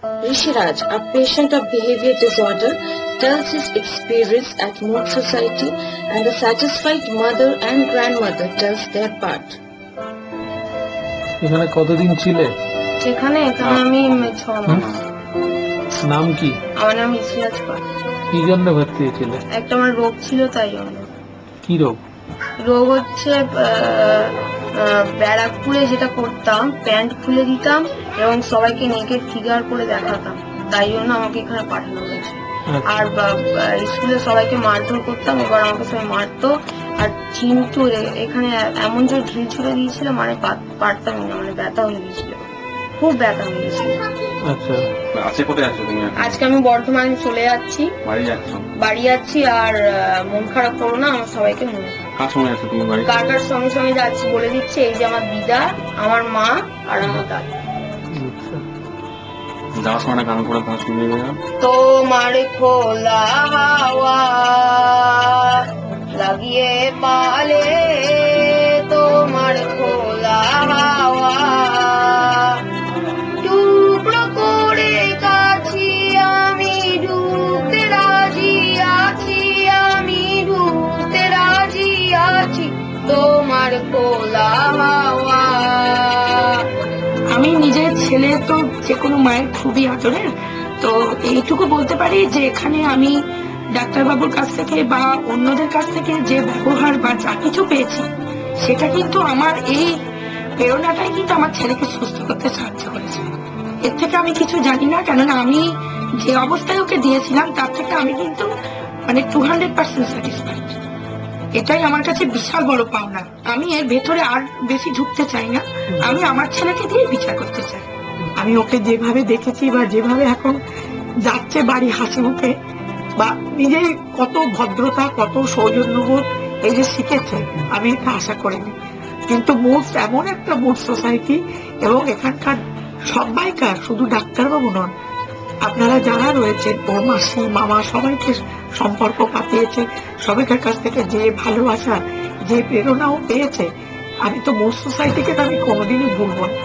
Rishiraj, a patient of behavior disorder, tells his experience at Mood Society, and the satisfied mother and grandmother tells their part. এখানে কতদিন ছিলে? এখানে আমি 6 মাস। নাম কি? আমার নাম ইসরাজ পাল। কি জন্য ভর্তি হয়েছিলে? একটা আমার রোগ ছিল, তাই জন্য। কি রোগ? রোগ হচ্ছে ব্যারাকপুরে যেটা করতাম, প্যান্ট খুলে দিতাম এবং সবাইকে নেকেড ফিগার করে দেখাতাম, তাই জন্য আমাকে এখানে পাঠানো হয়েছে। আর স্কুলে সবাইকে মারধর করতাম, এবার আমাকে সবাই মারতো। আর চিন্টু এখানে এমন যে ঢিল ছুড়ে দিয়েছিল, মানে পারতামই না, মানে ব্যথা হয়ে গিয়েছিল, খুব ব্যথা হয়ে গেছিল। আজকে আমি বর্ধমান চলে যাচ্ছি, বাড়ি যাচ্ছি। আর মন খারাপ করো না, আমার সবাইকে মনে কার কার সঙ্গে সঙ্গে যাচ্ছি বলে দিচ্ছে। এই যে আমার দিদা, আমার মা আর আমার দাদা। যাওয়ার সময় গান করে তোমার খোলা হাওয়া লাগিয়ে পালে, তোমার খোলা হাওয়া টুকরো করে কাছি, আমি ঢুকতে রাজি আছি, আমি ঢুকতে রাজি আছি, তোমার খোলা হাওয়া। আমি নিজের ছেলে তো যে কোনো মায়ের খুবই আদরের, তো এইটুকু বলতে পারি যে এখানে আমি ডাক্তারবাবুর কাছ থেকে বা অন্যদের কাছ থেকে যে ব্যবহার বা যা কিছু পেয়েছি, সেটা কিন্তু আমার এই প্রেরণাটাই কিন্তু আমার ছেলেকে সুস্থ করতে সাহায্য করেছে। এর থেকে আমি কিছু জানি না, কেননা আমি যে অবস্থায় ওকে দিয়েছিলাম তার থেকে আমি কিন্তু মানে 200% স্যাটিসফাইড। এটাই আমার কাছে বিশাল বড় পাওনা। আমি এর ভেতরে আর বেশি ঢুকতে চাই না, আমি আমার ছেলেকে দিয়ে বিচার করতে চাই। আমি ওকে যেভাবে দেখেছি বা যেভাবে এখন যাচ্ছে বাড়ি হাসি মুখে, বা নিজের কত ভদ্রতা, কত সৌজন্যবোধ এই যে শিখেছে, আমি এটা আশা করিনি। কিন্তু মুড এমন একটা মুড সোসাইটি, এবং এখানকার সবাইকার, শুধু ডাক্তারবাবু নন, আপনারা যারা রয়েছেন, ও মাসি মামা সবাইকে সম্পর্ক পাঠিয়েছে, সবাইকার কাছ থেকে যে ভালোবাসা, যে প্রেরণাও পেয়েছে, আমি তো মোস্ট সোসাইটিকে আমি কোনোদিনই ভুলব না।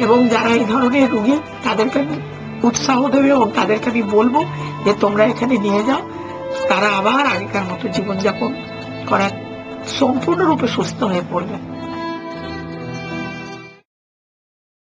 এবং যারা এই ধরনের রুগী, তাদেরকে আমি উৎসাহ দেবে এবং তাদেরকে আমি বলবো যে তোমরা এখানে নিয়ে যাও, তারা আবার আগেকার মতো জীবনযাপন করার সম্পূর্ণরূপে সুস্থ হয়ে পড়বে।